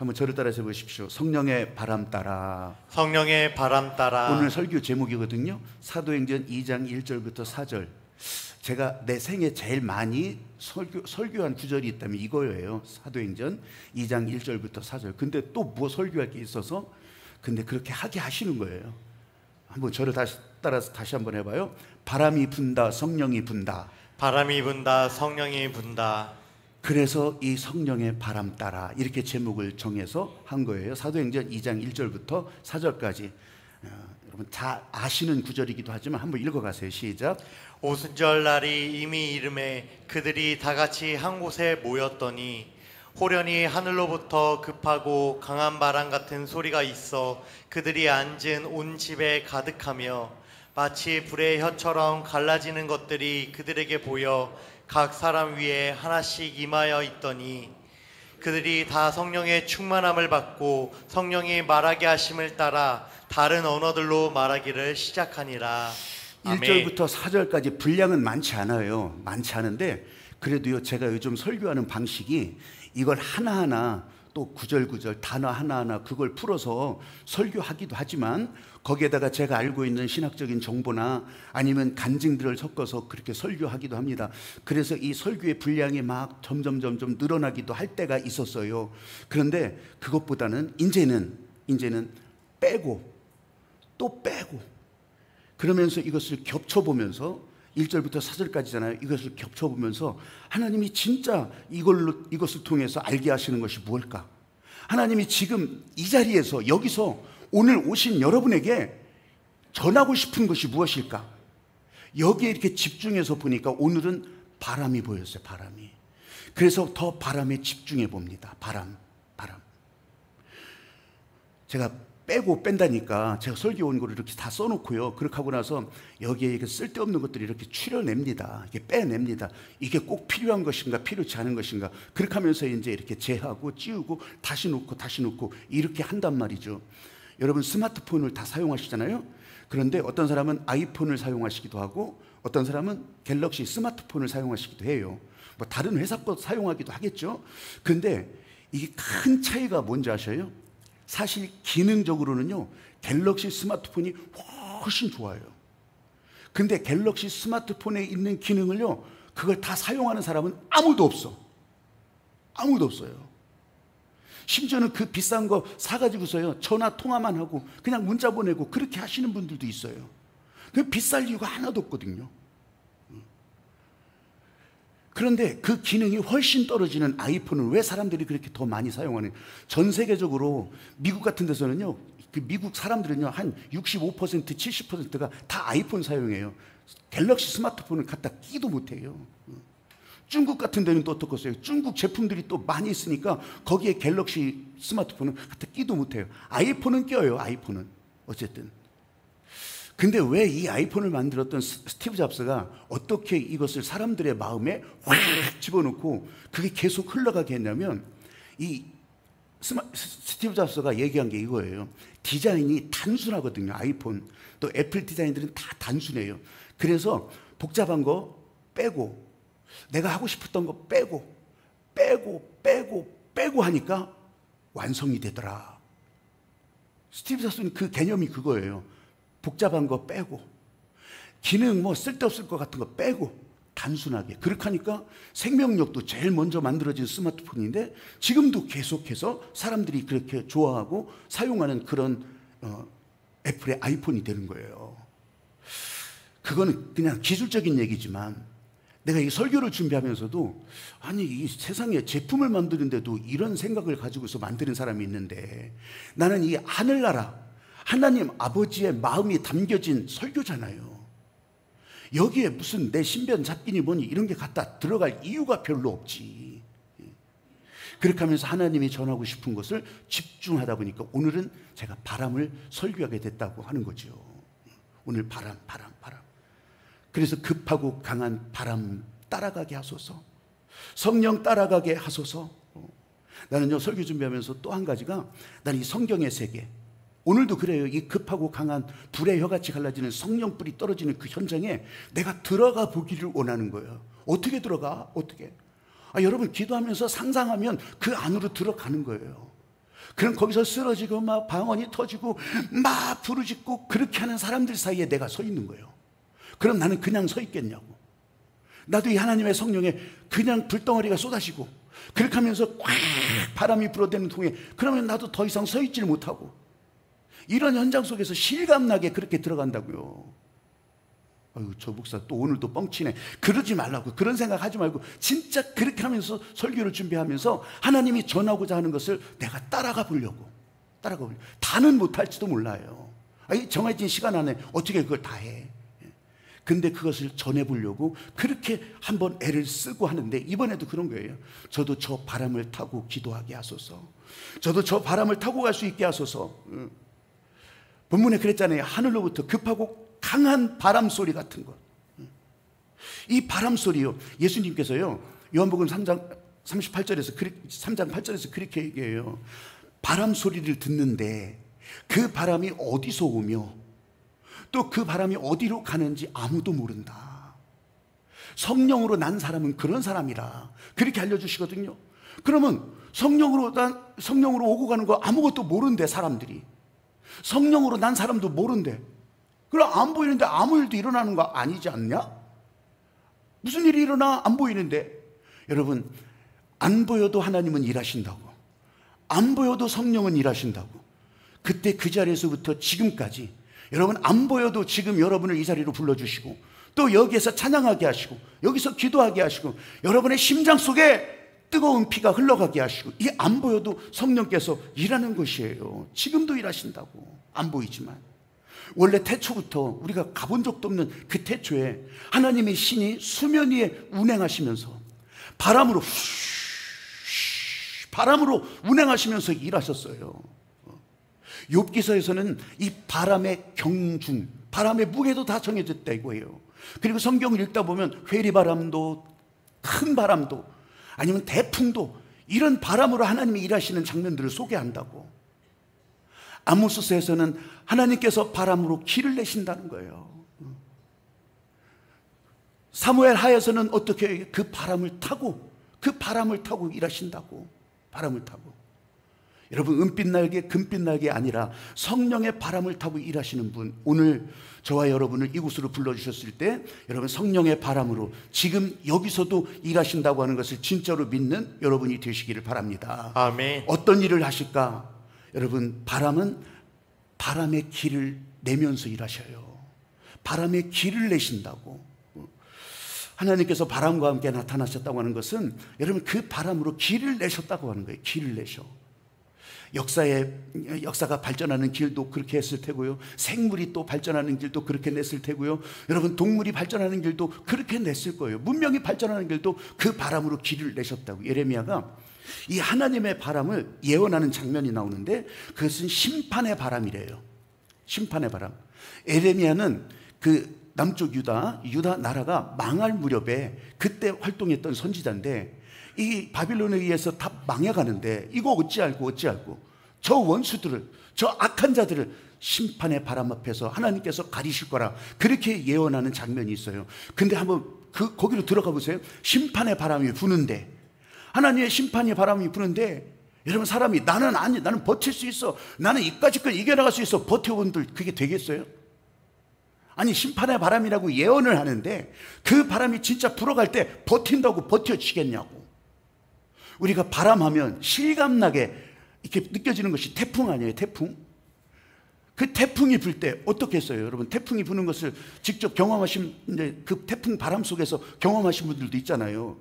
한번 저를 따라서 보십시오. 성령의 바람 따라. 성령의 바람 따라. 오늘 설교 제목이거든요. 사도행전 2장 1절부터 4절. 제가 내 생에 제일 많이 설교한 구절이 있다면 이거예요. 사도행전 2장 1절부터 4절. 근데 또 뭐 설교할 게 있어서 근데 그렇게 하게 하시는 거예요. 한번 저를 따라서 다시 한번 해봐요. 바람이 분다, 성령이 분다. 바람이 분다, 성령이 분다. 그래서 이 성령의 바람 따라 이렇게 제목을 정해서 한 거예요. 사도행전 2장 1절부터 4절까지. 여러분 다 아시는 구절이기도 하지만 한번 읽어가세요. 시작. 오순절 날이 이미 이름에 그들이 다 같이 한 곳에 모였더니 호련히 하늘로부터 급하고 강한 바람 같은 소리가 있어 그들이 앉은 온 집에 가득하며 마치 불의 혀처럼 갈라지는 것들이 그들에게 보여 각 사람 위에 하나씩 임하여 있더니 그들이 다 성령의 충만함을 받고 성령이 말하게 하심을 따라 다른 언어들로 말하기를 시작하니라. 아멘. 1절부터 4절까지 분량은 많지 않아요. 많지 않은데 그래도요, 제가 요즘 설교하는 방식이 이걸 하나하나 또 구절구절 단어 하나하나 그걸 풀어서 설교하기도 하지만 거기에다가 제가 알고 있는 신학적인 정보나 아니면 간증들을 섞어서 그렇게 설교하기도 합니다. 그래서 이 설교의 분량이 막 점점 늘어나기도 할 때가 있었어요. 그런데 그것보다는 이제는 빼고 또 빼고 그러면서 이것을 겹쳐보면서 1절부터 4절까지잖아요. 이것을 겹쳐보면서 하나님이 진짜 이것을 통해서 알게 하시는 것이 무엇일까? 하나님이 지금 이 자리에서 여기서 오늘 오신 여러분에게 전하고 싶은 것이 무엇일까? 여기에 이렇게 집중해서 보니까 오늘은 바람이 보였어요. 바람이. 그래서 더 바람에 집중해 봅니다. 바람. 제가 빼고 뺀다니까 제가 설교 온 거를 이렇게 다 써놓고요. 그렇게 하고 나서 여기에 이렇게 쓸데없는 것들을 이렇게 추려냅니다. 이렇게 빼냅니다. 이게 꼭 필요한 것인가, 필요치 않은 것인가. 그렇게 하면서 이제 이렇게 제하고 찌우고 다시 놓고 이렇게 한단 말이죠. 여러분 스마트폰을 다 사용하시잖아요. 그런데 어떤 사람은 아이폰을 사용하시기도 하고 어떤 사람은 갤럭시 스마트폰을 사용하시기도 해요. 뭐 다른 회사 거 사용하기도 하겠죠. 근데 이게 큰 차이가 뭔지 아셔요? 사실 기능적으로는요, 갤럭시 스마트폰이 훨씬 좋아요. 근데 갤럭시 스마트폰에 있는 기능을요, 그걸 다 사용하는 사람은 아무도 없어요. 심지어는 그 비싼 거 사가지고서요, 전화 통화만 하고 그냥 문자 보내고 그렇게 하시는 분들도 있어요. 그 비쌀 이유가 하나도 없거든요. 그런데 그 기능이 훨씬 떨어지는 아이폰을 왜 사람들이 그렇게 더 많이 사용하는? 전 세계적으로 미국 같은 데서는요, 그 미국 사람들은요 한 65% 70%가 다 아이폰 사용해요. 갤럭시 스마트폰을 갖다 끼도 못해요. 중국 같은 데는 또 어떻겠어요? 중국 제품들이 또 많이 있으니까 거기에 갤럭시 스마트폰은 갖다 끼도 못해요. 아이폰은 껴요. 아이폰은 어쨌든. 근데 왜 이 아이폰을 만들었던 스티브 잡스가 어떻게 이것을 사람들의 마음에 확 집어넣고 그게 계속 흘러가게 했냐면 이 스티브 잡스가 얘기한 게 이거예요. 디자인이 단순하거든요. 아이폰 또 애플 디자인들은 다 단순해요. 그래서 복잡한 거 빼고 내가 하고 싶었던 거 빼고 하니까 완성이 되더라. 스티브 잡스는 그 개념이 그거예요. 복잡한 거 빼고 기능 뭐 쓸데없을 것 같은 거 빼고 단순하게 그렇게 하니까 생명력도 제일 먼저 만들어진 스마트폰인데 지금도 계속해서 사람들이 그렇게 좋아하고 사용하는 그런 애플의 아이폰이 되는 거예요. 그거는 그냥 기술적인 얘기지만 내가 이 설교를 준비하면서도 아니 이 세상에 제품을 만드는데도 이런 생각을 가지고서 만드는 사람이 있는데 나는 이 하늘나라 하나님 아버지의 마음이 담겨진 설교잖아요. 여기에 무슨 내 신변 잡기니 뭐니 이런 게 갖다 들어갈 이유가 별로 없지. 그렇게 하면서 하나님이 전하고 싶은 것을 집중하다 보니까 오늘은 제가 바람을 설교하게 됐다고 하는 거죠. 오늘 바람. 그래서 급하고 강한 바람 따라가게 하소서. 성령 따라가게 하소서. 나는요 설교 준비하면서 또 한 가지가 나는 이 성경의 세계 오늘도 그래요. 이 급하고 강한 불의 혀같이 갈라지는 성령불이 떨어지는 그 현장에 내가 들어가 보기를 원하는 거예요. 어떻게 들어가? 어떻게? 여러분 기도하면서 상상하면 그 안으로 들어가는 거예요. 그럼 거기서 쓰러지고 막 방언이 터지고 막 부르짖고 그렇게 하는 사람들 사이에 내가 서 있는 거예요. 그럼 나는 그냥 서 있겠냐고. 나도 이 하나님의 성령에 그냥 불덩어리가 쏟아지고 그렇게 하면서 꽉 바람이 불어대는 통에 그러면 나도 더 이상 서 있지를 못하고 이런 현장 속에서 실감나게 그렇게 들어간다고요. 아유, 저 목사 또 오늘 또 뻥치네. 그러지 말라고. 그런 생각 하지 말고 진짜 그렇게 하면서 설교를 준비하면서 하나님이 전하고자 하는 것을 내가 따라가 보려고. 다는 못할지도 몰라요. 아니, 정해진 시간 안에 어떻게 그걸 다 해. 근데 그것을 전해보려고 그렇게 한번 애를 쓰고 하는데 이번에도 그런 거예요. 저도 저 바람을 타고 기도하게 하소서. 저도 저 바람을 타고 갈 수 있게 하소서. 본문에 그랬잖아요. 하늘로부터 급하고 강한 바람 소리 같은 것. 이 바람 소리요. 예수님께서요. 요한복음 3장 8절에서 그렇게 얘기해요. 바람 소리를 듣는데 그 바람이 어디서 오며 또 그 바람이 어디로 가는지 아무도 모른다. 성령으로 난 사람은 그런 사람이라 그렇게 알려주시거든요. 그러면 성령으로 오고 가는 거 아무것도 모른대. 사람들이 성령으로 난 사람도 모른대. 그럼 안 보이는데 아무 일도 일어나는 거 아니지 않냐? 무슨 일이 일어나? 안 보이는데. 여러분, 안 보여도 하나님은 일하신다고. 안 보여도 성령은 일하신다고. 그때 그 자리에서부터 지금까지 여러분, 안 보여도 지금 여러분을 이 자리로 불러주시고 또 여기에서 찬양하게 하시고 여기서 기도하게 하시고 여러분의 심장 속에 뜨거운 피가 흘러가게 하시고 이 안 보여도 성령께서 일하는 것이에요. 지금도 일하신다고. 안 보이지만 원래 태초부터 우리가 가본 적도 없는 그 태초에 하나님의 신이 수면 위에 운행하시면서 바람으로 운행하시면서 일하셨어요. 욥기서에서는 이 바람의 경중, 바람의 무게도 다 정해졌다 이거예요. 그리고 성경을 읽다 보면 회리바람도 큰 바람도 아니면 대풍도 이런 바람으로 하나님이 일하시는 장면들을 소개한다고. 아모스서에서는 하나님께서 바람으로 길을 내신다는 거예요. 사무엘 하에서는 어떻게 그 바람을 타고 일하신다고. 바람을 타고. 여러분, 은빛 날개 금빛 날개 아니라 성령의 바람을 타고 일하시는 분, 오늘 저와 여러분을 이곳으로 불러주셨을 때 여러분 성령의 바람으로 지금 여기서도 일하신다고 하는 것을 진짜로 믿는 여러분이 되시기를 바랍니다. 아멘. 어떤 일을 하실까? 여러분, 바람은 바람의 길을 내면서 일하셔요. 바람의 길을 내신다고. 하나님께서 바람과 함께 나타나셨다고 하는 것은 여러분 그 바람으로 길을 내셨다고 하는 거예요. 길을 내셔. 역사가 발전하는 길도 그렇게 했을 테고요. 생물이 또 발전하는 길도 그렇게 냈을 테고요. 여러분, 동물이 발전하는 길도 그렇게 냈을 거예요. 문명이 발전하는 길도 그 바람으로 길을 내셨다고. 예레미야가 이 하나님의 바람을 예언하는 장면이 나오는데 그것은 심판의 바람이래요. 심판의 바람. 예레미야는 그 남쪽 유다 나라가 망할 무렵에 그때 활동했던 선지자인데 이 바빌론에 의해서 다 망해가는데 이거 어찌알고 저 원수들을, 저 악한 자들을 심판의 바람 앞에서 하나님께서 가리실 거라 그렇게 예언하는 장면이 있어요. 근데 한번 거기로 들어가 보세요. 심판의 바람이 부는데, 하나님의 심판의 바람이 부는데 여러분, 사람이 나는 버틸 수 있어, 나는 이까짓건 이겨나갈 수 있어, 버텨본들 그게 되겠어요? 아니, 심판의 바람이라고 예언을 하는데 그 바람이 진짜 불어갈 때 버틴다고 버텨지겠냐고. 우리가 바람하면 실감나게 이렇게 느껴지는 것이 태풍 아니에요? 태풍. 그 태풍이 불 때 어떻게 했어요? 여러분, 태풍이 부는 것을 직접 경험하신, 이제 그 태풍 바람 속에서 경험하신 분들도 있잖아요.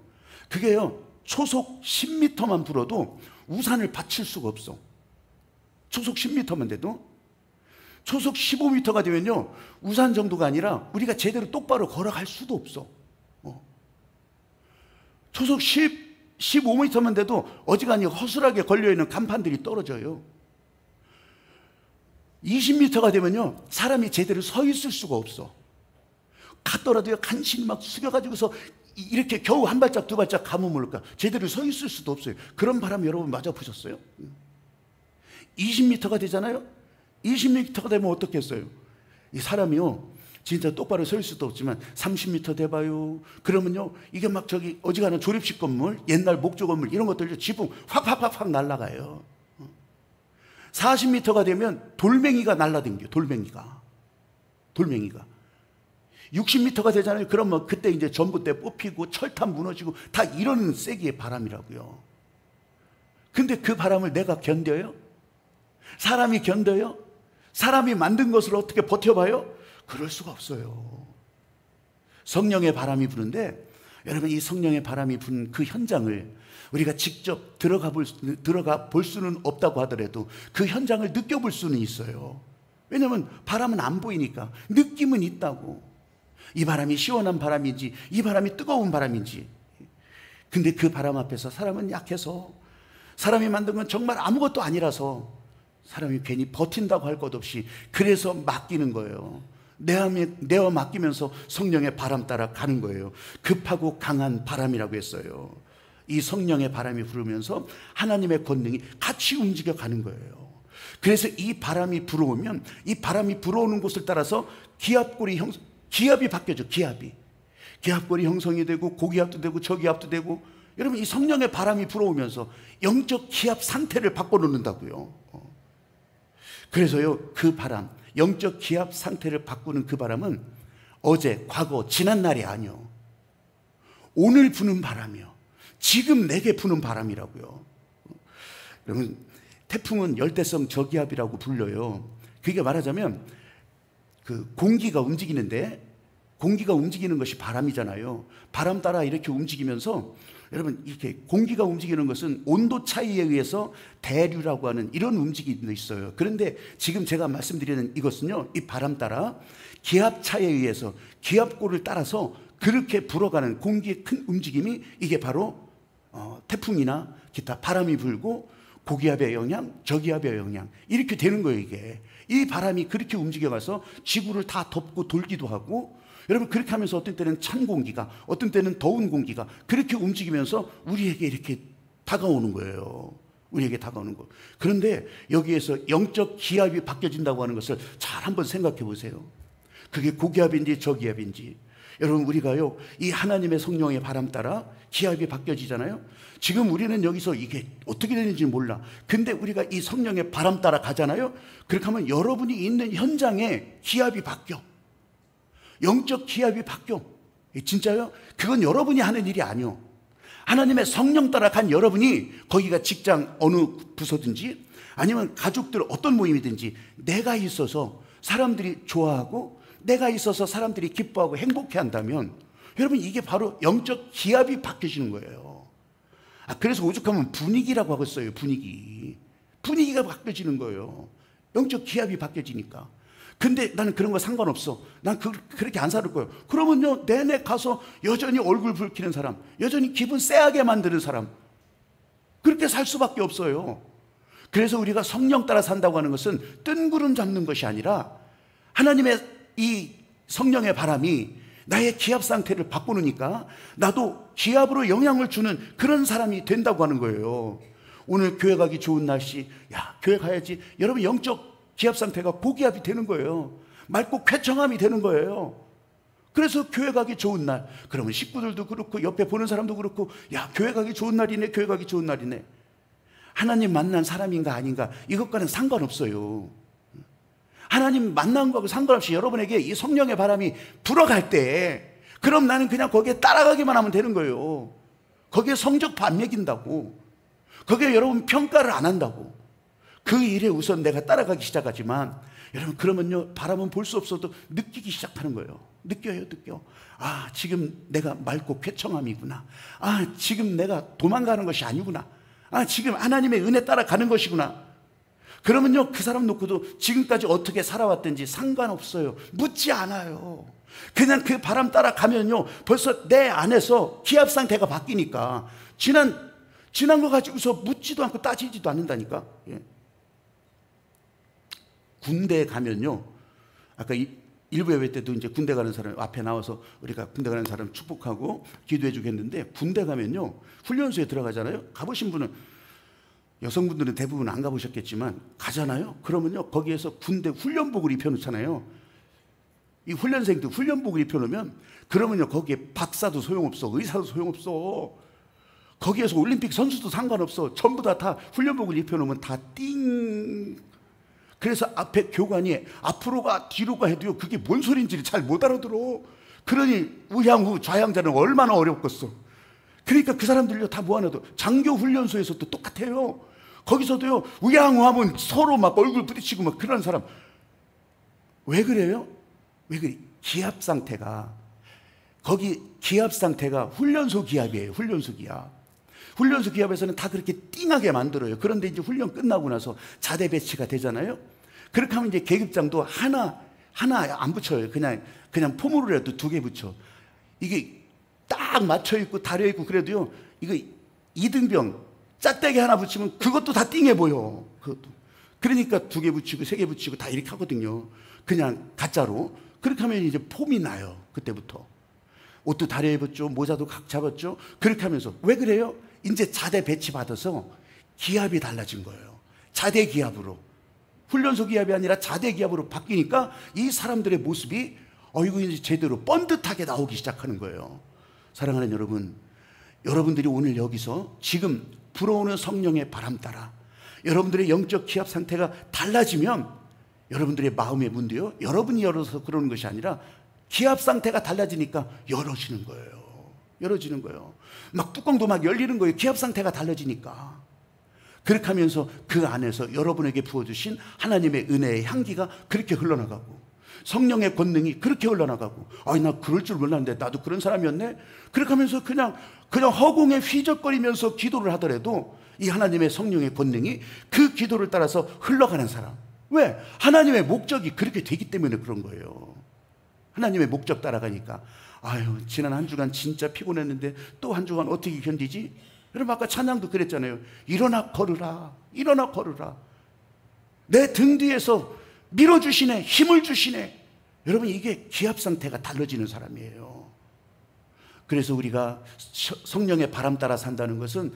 그게요, 초속 10m만 불어도 우산을 받칠 수가 없어. 초속 10m만 돼도. 초속 15m가 되면요, 우산 정도가 아니라 우리가 제대로 똑바로 걸어갈 수도 없어. 초속 15m만 돼도 어지간히 허술하게 걸려있는 간판들이 떨어져요. 20m가 되면요, 사람이 제대로 서 있을 수가 없어. 갔더라도요, 간신히 막 숙여가지고서 이렇게 겨우 한 발짝 두 발짝 가면 모를까 제대로 서 있을 수도 없어요. 그런 바람 여러분 맞아보셨어요? 20m가 되잖아요. 20m가 되면 어떻게 했어요? 이 사람이요, 진짜 똑바로 설 수도 없지만 30m 돼봐요. 그러면요, 이게 막 저기 어지간한 조립식 건물, 옛날 목조 건물 이런 것들요, 지붕 확 날아가요. 40m가 되면 돌멩이가 날라댕겨. 돌멩이가 60m가 되잖아요. 그러면 그때 이제 전봇대 뽑히고 철탑 무너지고 다 이런 세기의 바람이라고요. 근데 그 바람을 내가 견뎌요? 사람이 견뎌요? 사람이 만든 것을 어떻게 버텨봐요? 그럴 수가 없어요. 성령의 바람이 부는데, 여러분, 이 성령의 바람이 부는 그 현장을 우리가 직접 들어가 볼 수는 없다고 하더라도 그 현장을 느껴볼 수는 있어요. 왜냐하면 바람은 안 보이니까. 느낌은 있다고. 이 바람이 시원한 바람인지, 이 바람이 뜨거운 바람인지. 근데 그 바람 앞에서 사람은 약해서, 사람이 만든 건 정말 아무것도 아니라서 사람이 괜히 버틴다고 할 것 없이 그래서 맡기는 거예요. 내어 맡기면서 성령의 바람 따라 가는 거예요. 급하고 강한 바람이라고 했어요. 이 성령의 바람이 불으면서 하나님의 권능이 같이 움직여 가는 거예요. 그래서 이 바람이 불어오면, 이 바람이 불어오는 곳을 따라서 기압이 바뀌어져. 기압골이 형성이 되고, 고기압도 되고, 저기압도 되고. 여러분, 이 성령의 바람이 불어오면서 영적 기압 상태를 바꿔놓는다고요. 그래서요, 그 바람, 영적 기압 상태를 바꾸는 그 바람은 어제, 과거, 지난 날이 아니요, 오늘 부는 바람이요, 지금 내게 부는 바람이라고요. 그러면 태풍은 열대성 저기압이라고 불려요. 그게 말하자면 그 공기가 움직이는데, 공기가 움직이는 것이 바람이잖아요. 바람 따라 이렇게 움직이면서, 여러분, 이렇게 공기가 움직이는 것은 온도 차이에 의해서 대류라고 하는 이런 움직임도 있어요. 그런데 지금 제가 말씀드리는 이것은요, 이 바람 따라 기압 차이에 의해서, 기압골을 따라서 그렇게 불어가는 공기의 큰 움직임이, 이게 바로 태풍이나 기타 바람이 불고 고기압의 영향, 저기압의 영향, 이렇게 되는 거예요. 이게 이 바람이 그렇게 움직여가서 지구를 다 덮고 돌기도 하고, 여러분, 그렇게 하면서 어떤 때는 찬 공기가, 어떤 때는 더운 공기가 그렇게 움직이면서 우리에게 이렇게 다가오는 거예요. 우리에게 다가오는 거. 그런데 여기에서 영적 기압이 바뀌어진다고 하는 것을 잘 한번 생각해 보세요. 그게 고기압인지 저기압인지. 여러분, 우리가요, 이 하나님의 성령의 바람 따라 기압이 바뀌어지잖아요. 지금 우리는 여기서 이게 어떻게 되는지 몰라. 근데 우리가 이 성령의 바람 따라 가잖아요. 그렇게 하면 여러분이 있는 현장에 기압이 바뀌어. 영적 기압이 바뀌어. 진짜요? 그건 여러분이 하는 일이 아니요. 하나님의 성령 따라 간 여러분이, 거기가 직장 어느 부서든지 아니면 가족들 어떤 모임이든지, 내가 있어서 사람들이 좋아하고, 내가 있어서 사람들이 기뻐하고 행복해 한다면, 여러분, 이게 바로 영적 기압이 바뀌어지는 거예요. 그래서 오죽하면 분위기라고 하고 있어요. 분위기가 바뀌어지는 거예요. 영적 기압이 바뀌어지니까. 근데 나는 그런 거 상관없어. 난 그렇게 안 살을 거예요. 그러면요, 내내 가서 여전히 얼굴 붉히는 사람, 여전히 기분 쎄하게 만드는 사람, 그렇게 살 수밖에 없어요. 그래서 우리가 성령 따라 산다고 하는 것은 뜬구름 잡는 것이 아니라, 하나님의 이 성령의 바람이 나의 기압 상태를 바꾸니까 나도 기압으로 영향을 주는 그런 사람이 된다고 하는 거예요. 오늘 교회 가기 좋은 날씨, 야, 교회 가야지. 여러분, 영적 기압 상태가 고기압이 되는 거예요. 맑고 쾌청함이 되는 거예요. 그래서 교회 가기 좋은 날, 그러면 식구들도 그렇고 옆에 보는 사람도 그렇고, 야, 교회 가기 좋은 날이네, 교회 가기 좋은 날이네. 하나님 만난 사람인가 아닌가, 이것과는 상관없어요. 하나님 만난 거하고 상관없이 여러분에게 이 성령의 바람이 불어갈 때, 그럼 나는 그냥 거기에 따라가기만 하면 되는 거예요. 거기에 성적표 안 매긴다고, 거기에 여러분 평가를 안 한다고. 그 일에 우선 내가 따라가기 시작하지만, 여러분, 그러면요, 바람은 볼 수 없어도 느끼기 시작하는 거예요. 느껴. 아, 지금 내가 맑고 쾌청함이구나. 아, 지금 내가 도망가는 것이 아니구나. 아, 지금 하나님의 은혜 따라 가는 것이구나. 그러면요, 그 사람 놓고도 지금까지 어떻게 살아왔든지 상관없어요. 묻지 않아요. 그냥 그 바람 따라 가면요, 벌써 내 안에서 기압 상태가 바뀌니까 지난 거 가지고서 묻지도 않고 따지지도 않는다니까. 예. 군대에 가면요, 아까 일부 예배 때도 이제 군대 가는 사람 앞에 나와서 우리가 군대 가는 사람 축복하고 기도해 주겠는데, 군대 가면요, 훈련소에 들어가잖아요. 가보신 분은, 여성분들은 대부분 안 가보셨겠지만 가잖아요. 그러면요, 거기에서 군대 훈련복을 입혀놓잖아요. 이 훈련생들 훈련복을 입혀놓으면, 그러면요, 거기에 박사도 소용없어, 의사도 소용없어. 거기에서 올림픽 선수도 상관없어. 전부 다 훈련복을 입혀놓으면 다 띵. 그래서 앞에 교관이 앞으로 가 뒤로 가 해도요, 그게 뭔 소리인지를 잘 못 알아들어. 그러니 우양우 좌양자는 얼마나 어렵겠어. 그러니까 그 사람들요 다 모아놔도 장교 훈련소에서도 똑같아요. 거기서도요 우양우 하면 서로 막 얼굴 부딪히고 막 그런 사람. 왜 그래요? 왜 그래? 기압 상태가, 거기 기압 상태가 훈련소 기압이에요. 훈련소 기압. 훈련소 기압에서는 다 그렇게 띵하게 만들어요. 그런데 이제 훈련 끝나고 나서 자대 배치가 되잖아요. 그렇게 하면 이제 계급장도 하나 안 붙여요. 그냥 폼으로라도 2개 붙여. 이게 딱 맞춰 있고 달려 있고 그래도요, 이거 이등병 짝대기 하나 붙이면 그것도 다 띵해 보여. 그것도. 그러니까 2개 붙이고 3개 붙이고 다 이렇게 하거든요. 그냥 가짜로. 그렇게 하면 이제 폼이 나요. 그때부터. 옷도 다리에 입었죠. 모자도 각 잡았죠. 그렇게 하면서. 왜 그래요? 이제 자대 배치 받아서 기압이 달라진 거예요. 자대 기압으로. 훈련소 기압이 아니라 자대 기압으로 바뀌니까 이 사람들의 모습이 이거 이제 제대로 번듯하게 나오기 시작하는 거예요. 사랑하는 여러분, 여러분들이 오늘 여기서 지금 불어오는 성령의 바람 따라 여러분들의 영적 기압 상태가 달라지면 여러분들의 마음의 문도요, 여러분이 열어서 그러는 것이 아니라 기압 상태가 달라지니까 열어지는 거예요. 열어지는 거예요. 막 뚜껑도 막 열리는 거예요. 기압 상태가 달라지니까. 그렇게 하면서 그 안에서 여러분에게 부어주신 하나님의 은혜의 향기가 그렇게 흘러나가고, 성령의 권능이 그렇게 흘러나가고, 나 그럴 줄 몰랐는데 나도 그런 사람이었네. 그렇게 하면서 그냥 허공에 휘적거리면서 기도를 하더라도 이 하나님의 성령의 권능이 그 기도를 따라서 흘러가는 사람. 왜? 하나님의 목적이 그렇게 되기 때문에 그런 거예요. 하나님의 목적 따라가니까. 지난 한 주간 진짜 피곤했는데 또 한 주간 어떻게 견디지? 여러분 아까 찬양도 그랬잖아요. 일어나 걸으라. 일어나 걸으라. 내 등 뒤에서 밀어주시네. 힘을 주시네. 여러분 이게 기압 상태가 달라지는 사람이에요. 그래서 우리가 성령의 바람 따라 산다는 것은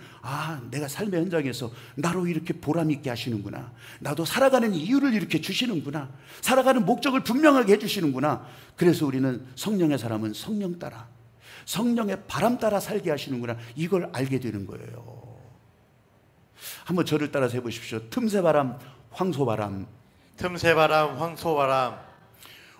내가 삶의 현장에서 나로 이렇게 보람 있게 하시는구나. 나도 살아가는 이유를 이렇게 주시는구나. 살아가는 목적을 분명하게 해주시는구나. 그래서 우리는 성령의 사람은 성령 따라, 성령의 바람 따라 살게 하시는구나. 이걸 알게 되는 거예요. 한번 저를 따라서 해보십시오. 틈새 바람, 황소 바람. 틈새 바람, 황소 바람.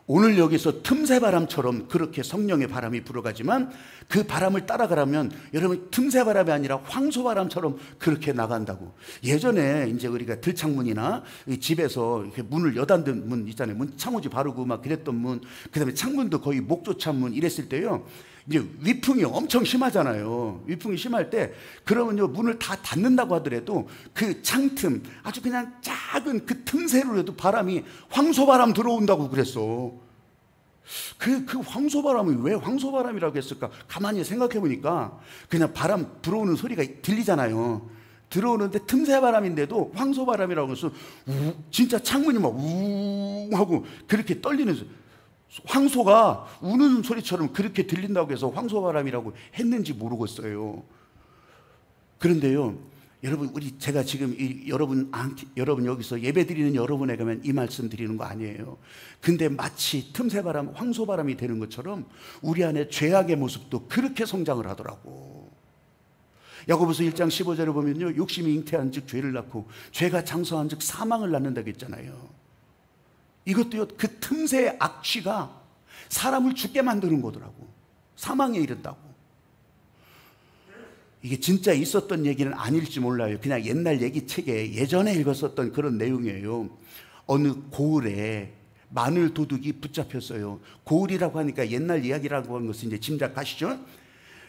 오늘 여기서 틈새 바람처럼 그렇게 성령의 바람이 불어가지만 그 바람을 따라가려면 여러분 틈새 바람이 아니라 황소 바람처럼 그렇게 나간다고. 예전에 이제 우리가 들창문이나 집에서 이렇게 문을 여닫는 문 있잖아요. 문 창호지 바르고 막 그랬던 문, 그 다음에 창문도 거의 목조찬 문 이랬을 때요, 이제 위풍이 엄청 심하잖아요. 위풍이 심할 때 그러면요 문을 다 닫는다고 하더라도 그 창틈 아주 그냥 작은 그 틈새로라도 바람이 황소바람 들어온다고 그랬어. 그 황소바람이 왜 황소바람이라고 했을까? 가만히 생각해 보니까 그냥 바람 불어오는 소리가 들리잖아요. 들어오는데 틈새 바람인데도 황소바람이라고 해서 진짜 창문이 막 우 하고 그렇게 떨리는, 황소가 우는 소리처럼 그렇게 들린다고 해서 황소바람이라고 했는지 모르겠어요. 그런데요, 여러분, 제가 지금 여러분 여기서 예배 드리는 여러분에 가면 이 말씀 드리는 거 아니에요. 근데 마치 틈새바람, 황소바람이 되는 것처럼 우리 안에 죄악의 모습도 그렇게 성장을 하더라고. 야고보서 1장 15절에 보면요, 욕심이 잉태한 즉 죄를 낳고 죄가 장성한 즉 사망을 낳는다고 했잖아요. 이것도요, 그 틈새의 악취가 사람을 죽게 만드는 거더라고. 사망에 이른다고. 이게 진짜 있었던 얘기는 아닐지 몰라요. 그냥 옛날 얘기책에 예전에 읽었었던 그런 내용이에요. 어느 고을에 마늘 도둑이 붙잡혔어요. 고을이라고 하니까 옛날 이야기라고 하는 것은 이제 짐작하시죠?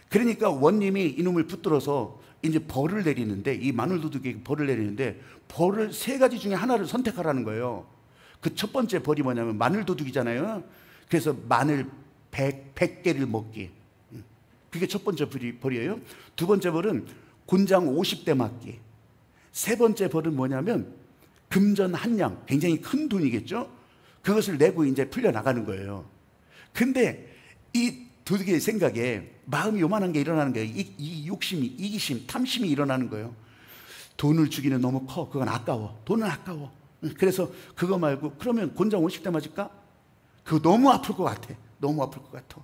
그러니까 원님이 이놈을 붙들어서 이제 벌을 내리는데, 이 마늘 도둑에게 벌을 내리는데 벌을 3가지 중에 하나를 선택하라는 거예요. 그 첫 번째 벌이 뭐냐면 마늘 도둑이잖아요. 그래서 마늘 100개를 먹기. 그게 첫 번째 벌이에요. 두 번째 벌은 곤장 50대 맞기. 세 번째 벌은 뭐냐면 금전 한 양, 굉장히 큰 돈이겠죠. 그것을 내고 이제 풀려나가는 거예요. 근데 이 도둑의 생각에 마음이 요만한 게 일어나는 거예요. 이 욕심이, 이기심, 탐심이 일어나는 거예요. 돈을 주기는 너무 커. 그건 아까워. 돈은 아까워. 그래서 그거 말고 그러면 곤장 50대 맞을까? 그거 너무 아플 것 같아. 너무 아플 것 같아.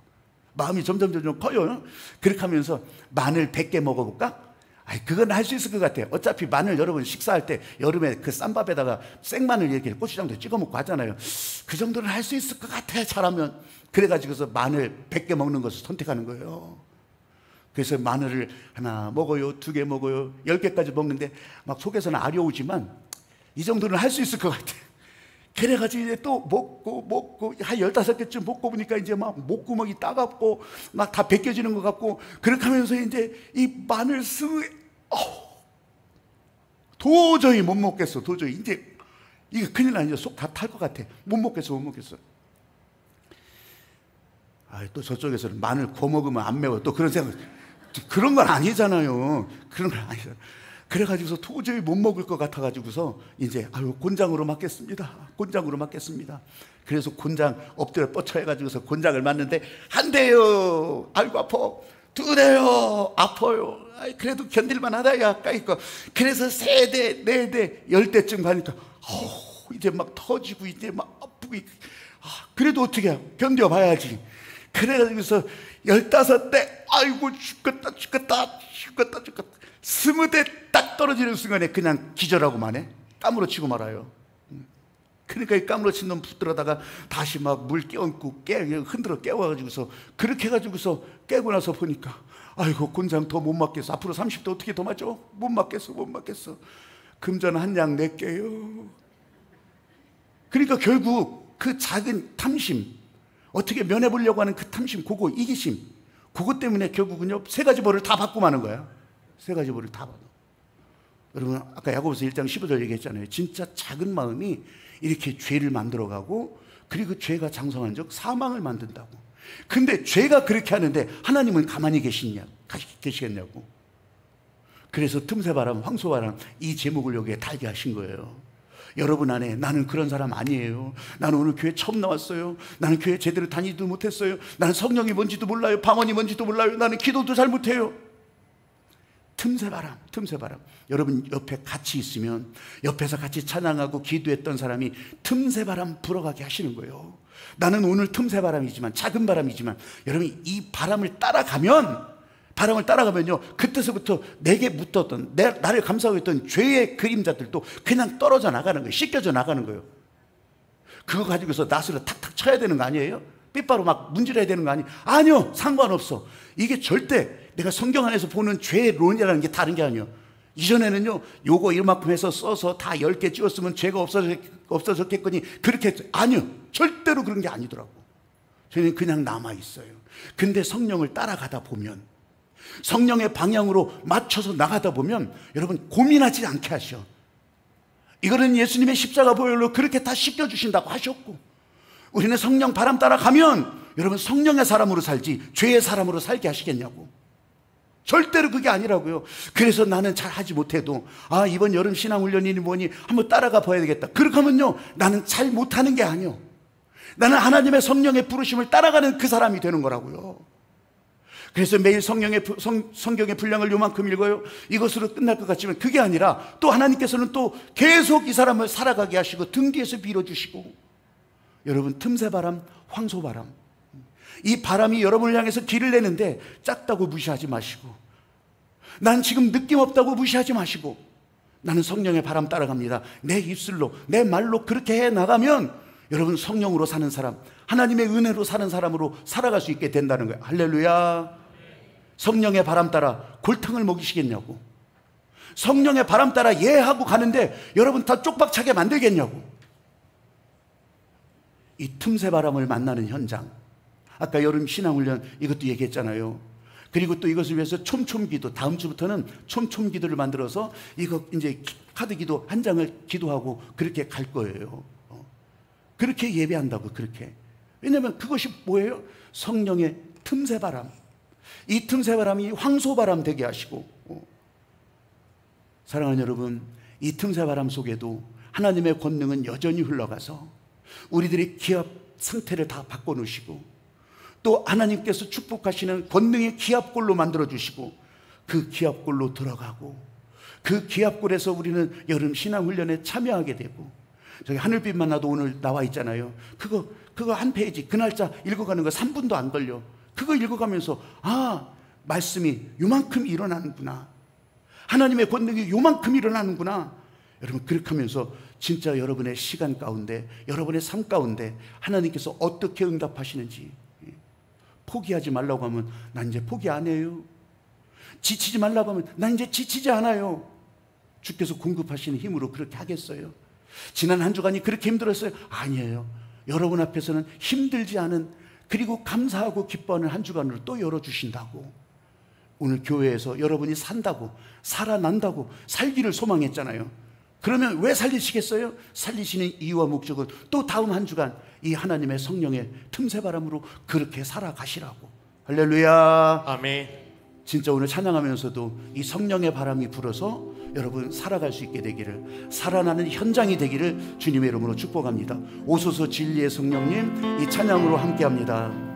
마음이 점점 커요. 그렇게 하면서 마늘 100개 먹어볼까? 아이, 그건 할 수 있을 것 같아요. 어차피 마늘 여러분 식사할 때 여름에 그 쌈밥에다가 생마늘 이렇게 고추장도 찍어 먹고 하잖아요. 그 정도는 할 수 있을 것 같아, 잘하면. 그래가지고서 마늘 100개 먹는 것을 선택하는 거예요. 그래서 마늘을 하나 먹어요, 2개 먹어요, 10개까지 먹는데 막 속에서는 아려오지만 이 정도는 할 수 있을 것 같아. 그래가지고 이제 또 먹고 한 15개쯤 먹고 보니까 이제 막 목구멍이 따갑고 막 다 벗겨지는 것 같고, 그렇게 하면서 이제 이 마늘 도저히 못 먹겠어. 도저히 이제 이게 큰일 나니까 속 다 탈 것 같아. 못 먹겠어. 또 저쪽에서는 마늘 구워 먹으면 안 매워, 또 그런 생각. 그런 건 아니잖아요. 그런 건 아니잖아요. 그래가지고서 도저히 못 먹을 것 같아가지고서 이제 곤장으로 맞겠습니다. 그래서 곤장 엎드려 뻗쳐 해가지고서 곤장을 맞는데 한 대요. 아이고 아파. 2대요. 아파요. 그래도 견딜만 하다 야까이거. 그래서 3대, 4대, 10대쯤 가니까 이제 막 터지고 이제 막 아프고. 그래도 어떻게 해? 견뎌봐야지. 그래가지고서 15대, 아이고 죽겠다. 20대 딱 떨어지는 순간에 그냥 기절하고만 해. 까무러치고 말아요. 그러니까 이 까무러친 놈 붙들어다가 다시 막 물 깨얹고 흔들어 깨워가지고서 그렇게 해가지고서 깨고 나서 보니까 아이고 곤장 더 못 맞겠어. 앞으로 30대 어떻게 더 맞죠? 못 맞겠어. 금전 한 양 낼게요. 그러니까 결국 그 작은 탐심, 어떻게 면해보려고 하는 그 탐심, 그거 이기심, 그것 때문에 결국은요 3가지 벌을 다 받고 마는 거야. 3가지 벌을 다 받아. 여러분 아까 야고보서 1장 15절 얘기했잖아요. 진짜 작은 마음이 이렇게 죄를 만들어가고, 그리고 죄가 장성한 적 사망을 만든다고. 근데 죄가 그렇게 하는데 하나님은 가만히 계시겠냐고. 그래서 틈새바람, 황소바람, 이 제목을 여기에 달게 하신 거예요. 여러분 안에 나는 그런 사람 아니에요. 나는 오늘 교회 처음 나왔어요. 나는 교회 제대로 다니지도 못했어요. 나는 성령이 뭔지도 몰라요. 방언이 뭔지도 몰라요. 나는 기도도 잘 못해요. 틈새바람. 여러분 옆에 같이 있으면 옆에서 같이 찬양하고 기도했던 사람이 틈새바람 불어가게 하시는 거예요. 나는 오늘 틈새바람이지만, 작은 바람이지만, 여러분 이 바람을 따라가면요 그때서부터 내게 묻었던, 나를 감싸고 있던 죄의 그림자들도 그냥 떨어져 나가는 거예요. 씻겨져 나가는 거예요. 그거 가지고서 낫으로 탁탁 쳐야 되는 거 아니에요? 삐빠로 막 문질러야 되는 거 아니요. 상관없어. 이게 절대 내가 성경 안에서 보는 죄론이라는 게 다른 게 아니에요. 이전에는요 요거 이만큼 해서 써서 다 10개 찍었으면 죄가 없어졌겠거니 그렇게 했어요. 아니요, 절대로 그런 게 아니더라고. 저는 그냥 남아있어요. 근데 성령을 따라가다 보면, 성령의 방향으로 맞춰서 나가다 보면 여러분 고민하지 않게 하셔. 이거는 예수님의 십자가 보혈로 그렇게 다 씻겨주신다고 하셨고, 우리는 성령 바람 따라가면 여러분 성령의 사람으로 살지 죄의 사람으로 살게 하시겠냐고. 절대로 그게 아니라고요. 그래서 나는 잘 하지 못해도 이번 여름 신앙훈련이니 뭐니 한번 따라가 봐야 되겠다. 그렇게 하면요 나는 잘 못하는 게 아니요, 나는 하나님의 성령의 부르심을 따라가는 그 사람이 되는 거라고요. 그래서 매일 성경의 분량을 요만큼 읽어요. 이것으로 끝날 것 같지만 그게 아니라 또 하나님께서는 또 계속 이 사람을 살아가게 하시고 등 뒤에서 밀어주시고, 여러분 틈새바람, 황소바람, 이 바람이 여러분을 향해서 길을 내는데 작다고 무시하지 마시고, 난 지금 느낌 없다고 무시하지 마시고, 나는 성령의 바람 따라갑니다. 내 입술로, 내 말로 그렇게 해 나가면 여러분 성령으로 사는 사람, 하나님의 은혜로 사는 사람으로 살아갈 수 있게 된다는 거예요. 할렐루야. 성령의 바람 따라 골탕을 먹이시겠냐고. 성령의 바람 따라 하고 가는데 여러분 다 쪽박차게 만들겠냐고. 이 틈새 바람을 만나는 현장, 아까 여름 신앙훈련 이것도 얘기했잖아요. 그리고 또 이것을 위해서 촘촘기도, 다음 주부터는 촘촘기도를 만들어서 이거 이제 카드 기도 한 장을 기도하고 그렇게 갈 거예요. 그렇게 예배한다고. 그렇게. 왜냐하면 그것이 뭐예요? 성령의 틈새 바람. 이 틈새 바람이 황소 바람 되게 하시고, 사랑하는 여러분, 이 틈새 바람 속에도 하나님의 권능은 여전히 흘러가서 우리들의 기합 상태를 다 바꿔놓으시고, 또 하나님께서 축복하시는 권능의 기합골로 만들어주시고, 그 기합골로 들어가고, 그 기합골에서 우리는 여름 신앙훈련에 참여하게 되고, 저기 하늘빛 만나도 오늘 나와 있잖아요. 그거 한 페이지, 그 날짜 읽어가는 거 3분도 안 걸려. 그거 읽어가면서 말씀이 요만큼 일어나는구나. 하나님의 권능이 요만큼 일어나는구나. 여러분, 그렇게 하면서 진짜 여러분의 시간 가운데, 여러분의 삶 가운데 하나님께서 어떻게 응답하시는지, 포기하지 말라고 하면 난 이제 포기 안 해요. 지치지 말라고 하면 난 이제 지치지 않아요. 주께서 공급하시는 힘으로 그렇게 하겠어요? 지난 한 주간이 그렇게 힘들었어요? 아니에요. 여러분 앞에서는 힘들지 않은, 그리고 감사하고 기뻐하는 한 주간으로 또 열어주신다고. 오늘 교회에서 여러분이 산다고, 살아난다고, 살기를 소망했잖아요. 그러면 왜 살리시겠어요? 살리시는 이유와 목적은 또 다음 한 주간 이 하나님의 성령의 틈새바람으로 그렇게 살아가시라고. 할렐루야. 아멘. 진짜 오늘 찬양하면서도 이 성령의 바람이 불어서 여러분 살아갈 수 있게 되기를, 살아나는 현장이 되기를 주님의 이름으로 축복합니다. 오소서 진리의 성령님, 이 찬양으로 함께합니다.